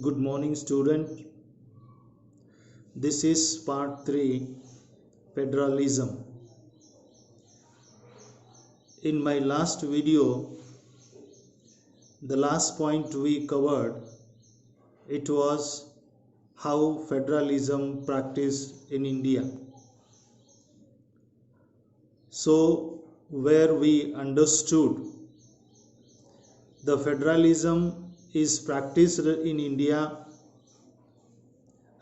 Good morning, student. This is part 3, Federalism. In my last video, the last point we covered, it was how federalism practiced in India. So, where we understood the federalism is practiced in India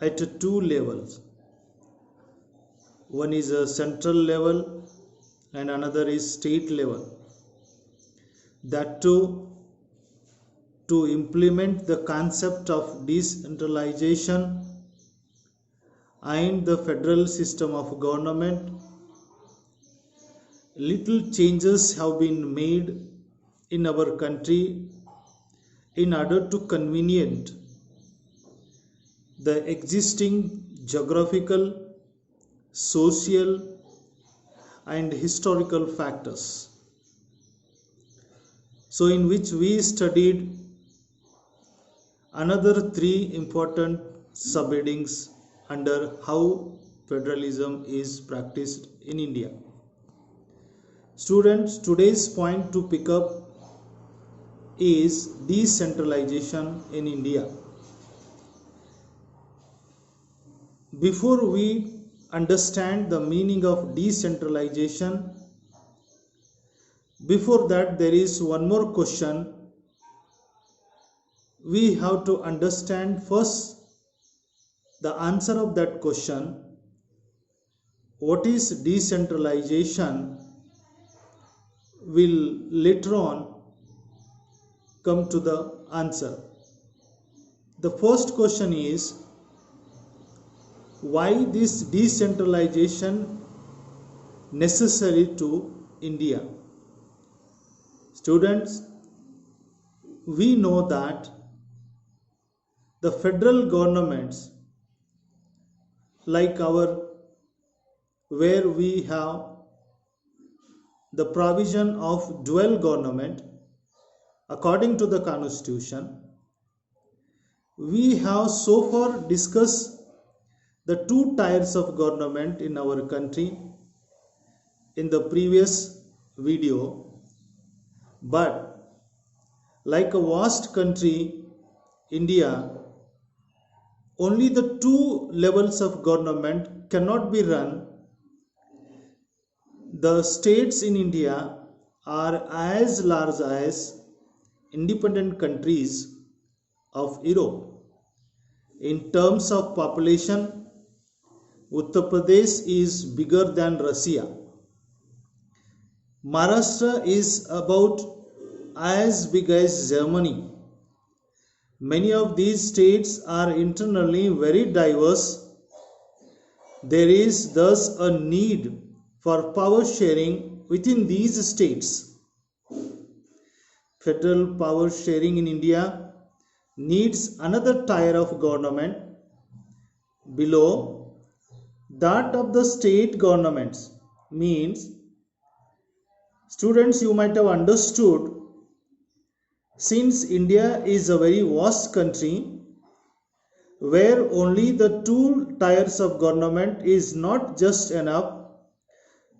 at two levels. One is a central level and another is state level. That too, to implement the concept of decentralization and the federal system of government, little changes have been made in our country in order to convenient the existing geographical, social and historical factors. So in which we studied another three important subheadings under how federalism is practiced in India. Students, today's point to pick up is decentralization in India. Before we understand the meaning of decentralization, before that there is one more question. We have to understand first the answer of that question. What is decentralization will later on come to the answer. The first question is, why this decentralization necessary to India? Students, we know that the federal governments like our, where we have the provision of dual government according to the constitution, we have so far discussed the two tiers of government in our country in the previous video. But like a vast country, India, only the two levels of government cannot be run. The states in India are as large as independent countries of Europe. In terms of population, Uttar Pradesh is bigger than Russia. Maharashtra is about as big as Germany. Many of these states are internally very diverse. There is thus a need for power sharing within these states. Federal power sharing in India needs another tier of government below that of the state governments. Means, students, you might have understood, since India is a very vast country where only the two tiers of government is not just enough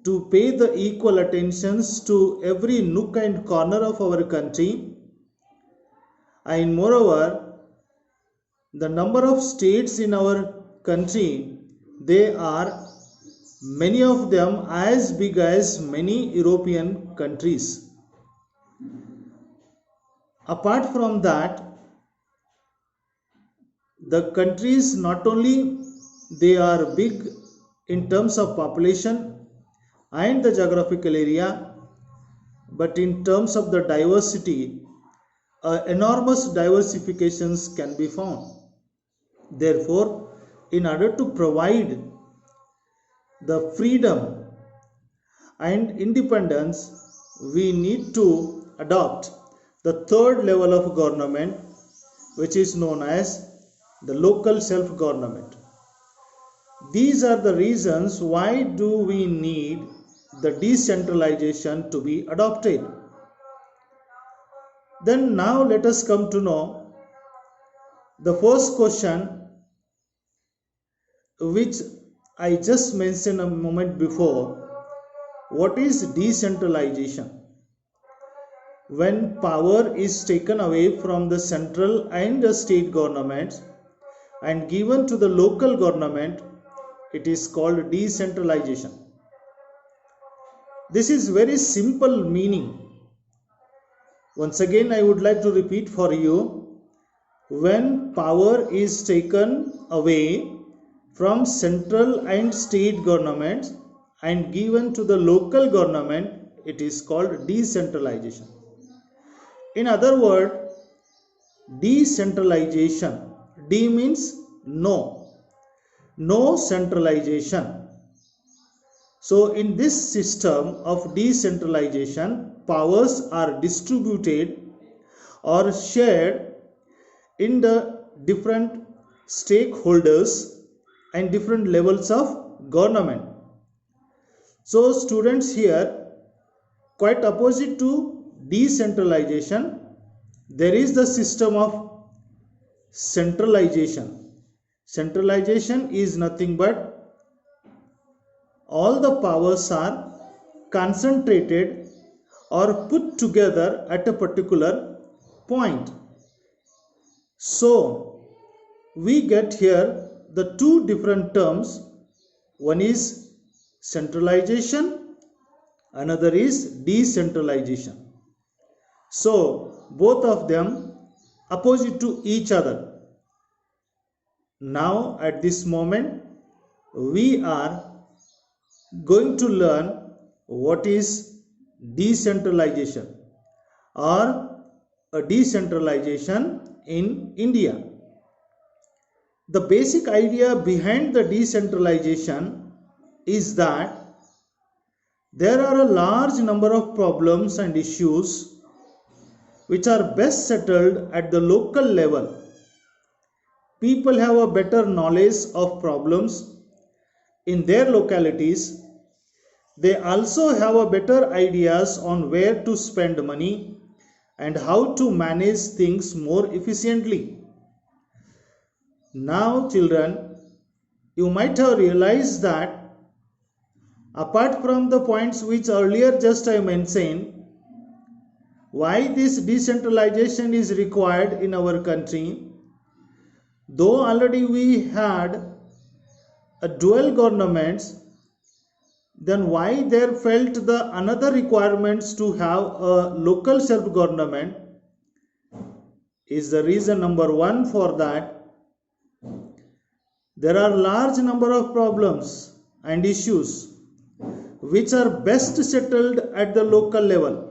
to pay the equal attentions to every nook and corner of our country, and moreover the number of states in our country, they are many of them as big as many European countries. Apart from that, the countries not only they are big in terms of population and the geographical area, but in terms of the diversity, enormous diversifications can be found. Therefore, in order to provide the freedom and independence, we need to adopt the third level of government, which is known as the local self-government. These are the reasons why do we need the decentralization to be adopted. Then now let us come to know The first question, which I just mentioned a moment before, what is decentralization? When power is taken away from the central and the state governments and given to the local government, it is called decentralization. This is very simple meaning. Once again, I would like to repeat for you. When power is taken away from central and state governments and given to the local government, it is called decentralization. In other words, decentralization, D means no centralization. So in this system of decentralization, powers are distributed or shared in the different stakeholders and different levels of government. So students, here, quite opposite to decentralization, there is the system of centralization. Centralization is nothing but all the powers are concentrated or put together at a particular point. So we get here the two different terms. One is centralization, another is decentralization. So both of them opposite to each other. Now at this moment we are going to learn what is decentralization or a decentralization in India. The basic idea behind the decentralization is that there are a large number of problems and issues which are best settled at the local level. People have a better knowledge of problems in their localities. They also have a better ideas on where to spend money and how to manage things more efficiently. Now children, you might have realized that apart from the points which earlier just I mentioned, why this decentralization is required in our country, though already we had a dual governments, then why there felt the another requirements to have a local self-government is the reason number one for that. There are large number of problems and issues which are best settled at the local level.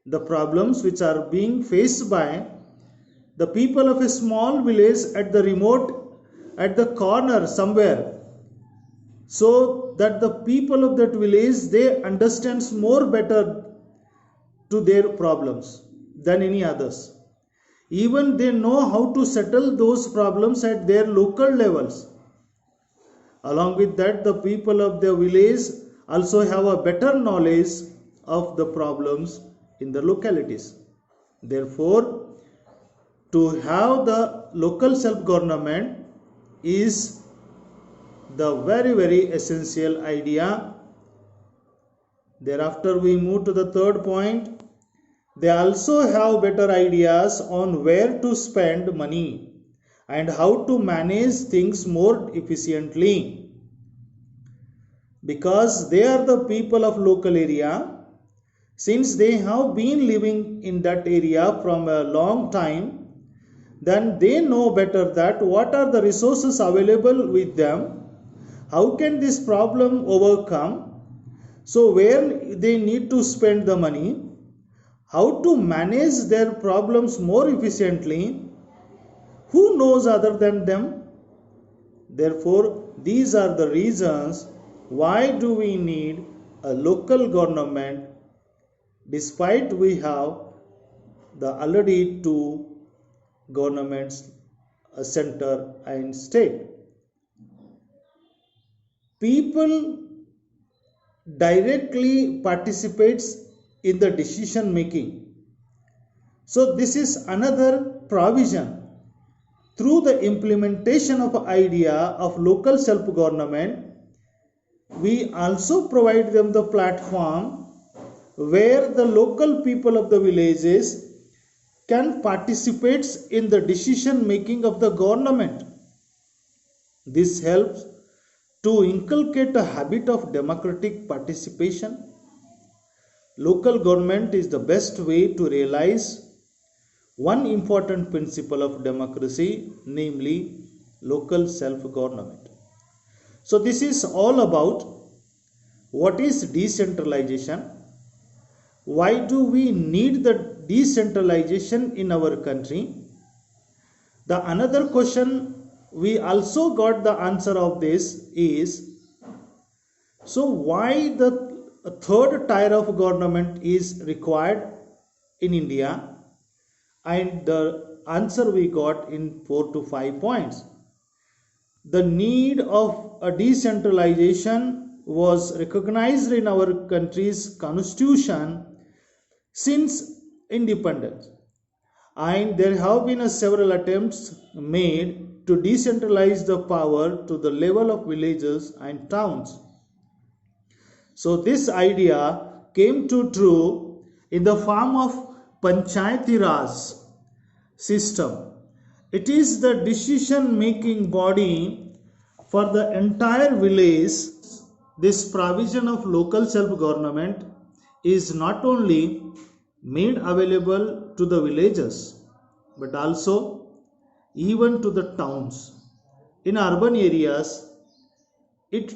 The problems which are being faced by the people of a small village at the remote, at the corner somewhere, so that the people of that village, they understands more better to their problems than any others. Even they know how to settle those problems at their local levels. Along with that, the people of the village also have a better knowledge of the problems in the localities. Therefore, to have the local self-government is the very essential idea. Thereafter we move to the third point. They also have better ideas on where to spend money and how to manage things more efficiently. Because they are the people of local area, since they have been living in that area from a long time, then they know better that what are the resources available with them, how can this problem overcome, so where they need to spend the money, how to manage their problems more efficiently, who knows other than them? Therefore, these are the reasons why do we need a local government despite we have the already two governments, a center and state. People directly participates in the decision making. So this is another provision through the implementation of idea of local self-government, we also provide them the platform where the local people of the villages can participate in the decision making of the government. This helps to inculcate a habit of democratic participation. Local government is the best way to realize one important principle of democracy, namely local self-government. So this is all about what is decentralization, why do we need the decentralization in our country. The another question we also got the answer of this is, so why the third tier of government is required in India, and the answer we got in 4 to 5 points. The need of a decentralization was recognized in our country's constitution since independence, and there have been several attempts made to decentralize the power to the level of villages and towns. So this idea came to true in the form of Panchayati Raj system. It is the decision making body for the entire village. This provision of local self-government is not only made available to the villages but also even to the towns. In urban areas, it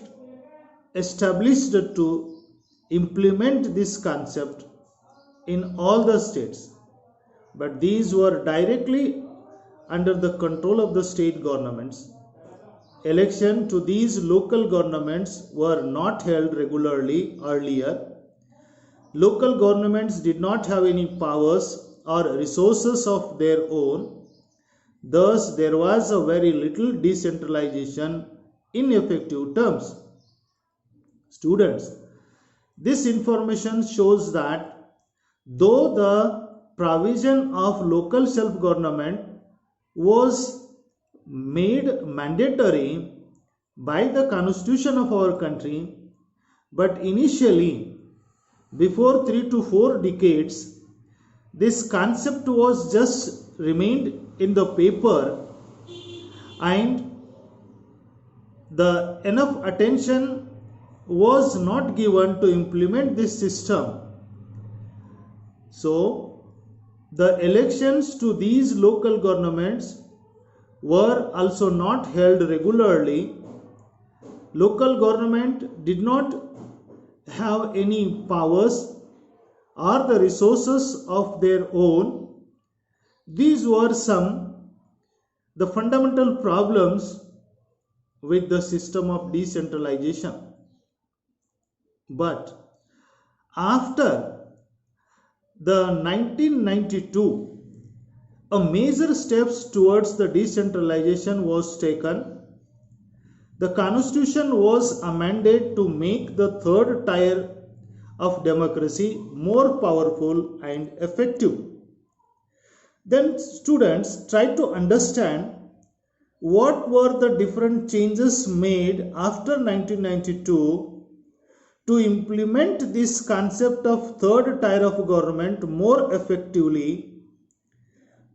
established to implement this concept in all the states, but these were directly under the control of the state governments. Election to these local governments were not held regularly earlier. Local governments did not have any powers or resources of their own. Thus, there was a very little decentralization in effective terms. Students, this information shows that though the provision of local self-government was made mandatory by the constitution of our country, but initially, before 3 to 4 decades, this concept was just remained in the paper, and the enough attention was not given to implement this system. So the elections to these local governments were also not held regularly. Local government did not have any powers or the resources of their own. These were the fundamental problems with the system of decentralization. But after the 1992, a major steps towards the decentralization was taken. The constitution was amended to make the third tier of democracy more powerful and effective. Then students try to understand what were the different changes made after 1992 to implement this concept of third tier of government more effectively.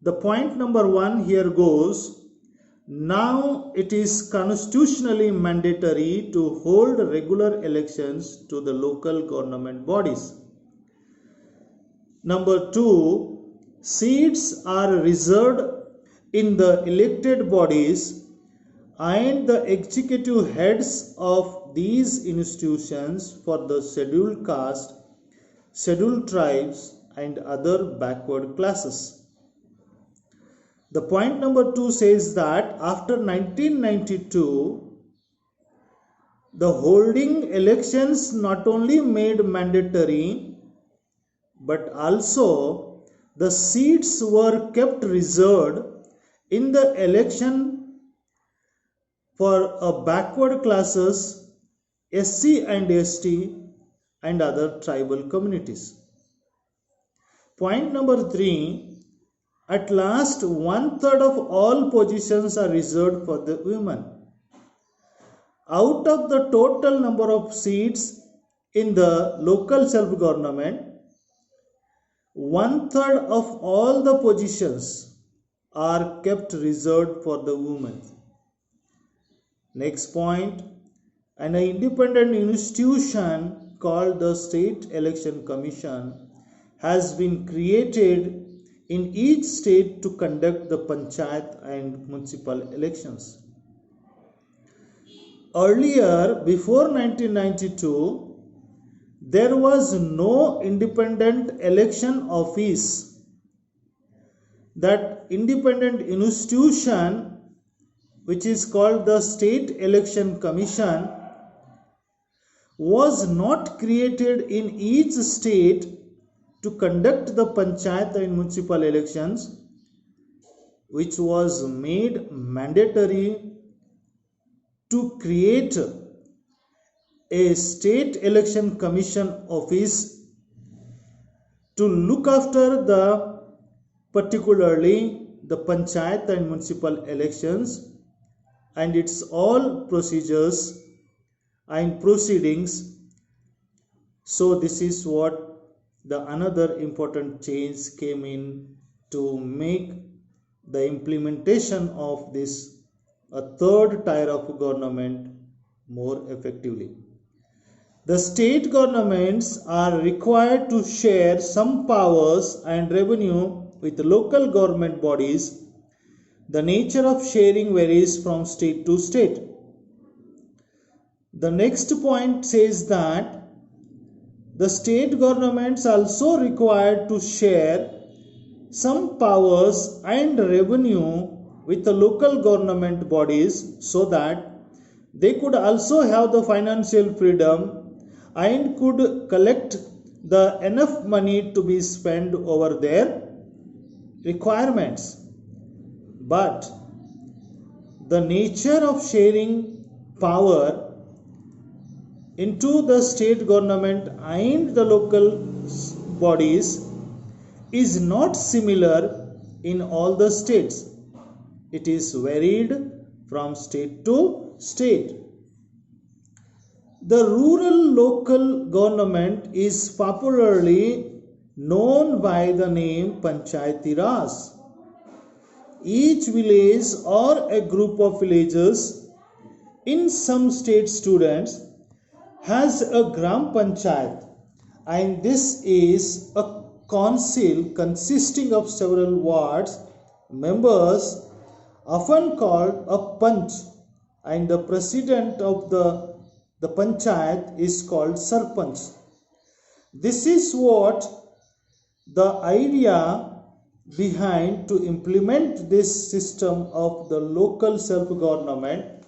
The point number 1 here goes, now it is constitutionally mandatory to hold regular elections to the local government bodies. Number 2, seats are reserved in the elected bodies, and the executive heads of these institutions for the scheduled caste, scheduled tribes and other backward classes. The point number 2 says that after 1992, the holding elections not only made mandatory, but also the seats were kept reserved in the election for backward classes, SC and ST and other tribal communities. Point number 3, At last, 1/3 of all positions are reserved for the women. Out of the total number of seats in the local self-government, 1/3 of all the positions are kept reserved for the women. Next point, an independent institution called the State Election Commission has been created in each state to conduct the panchayat and municipal elections. Earlier, before 1992, there was no independent election office. That independent institution, which is called the State Election Commission, was not created in each state to conduct the panchayat and municipal elections, which was made mandatory to create a State Election Commission office to look after particularly the panchayat and municipal elections and its all procedures and proceedings. So this is what the another important change came in to make the implementation of this a third tier of government more effectively. The state governments are required to share some powers and revenue with local government bodies. The nature of sharing varies from state to state. The next point says that the state governments also required to share some powers and revenue with the local government bodies so that they could also have the financial freedom and could collect the enough money to be spent over their requirements. But the nature of sharing power into the state government and the local bodies is not similar in all the states. It is varied from state to state. The rural local government is popularly known by the name Panchayati Raj. Each village or a group of villages in some state students has a Gram Panchayat, and this is a council consisting of several wards members, often called a Panch, and the president of the Panchayat is called Sarpanch. This is what the idea behind to implement this system of the local self-government.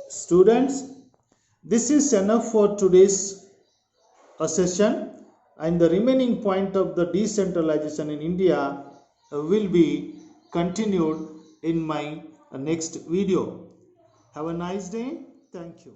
Students, this is enough for today's session, and the remaining point of the decentralization in India will be continued in my next video. Have a nice day. Thank you.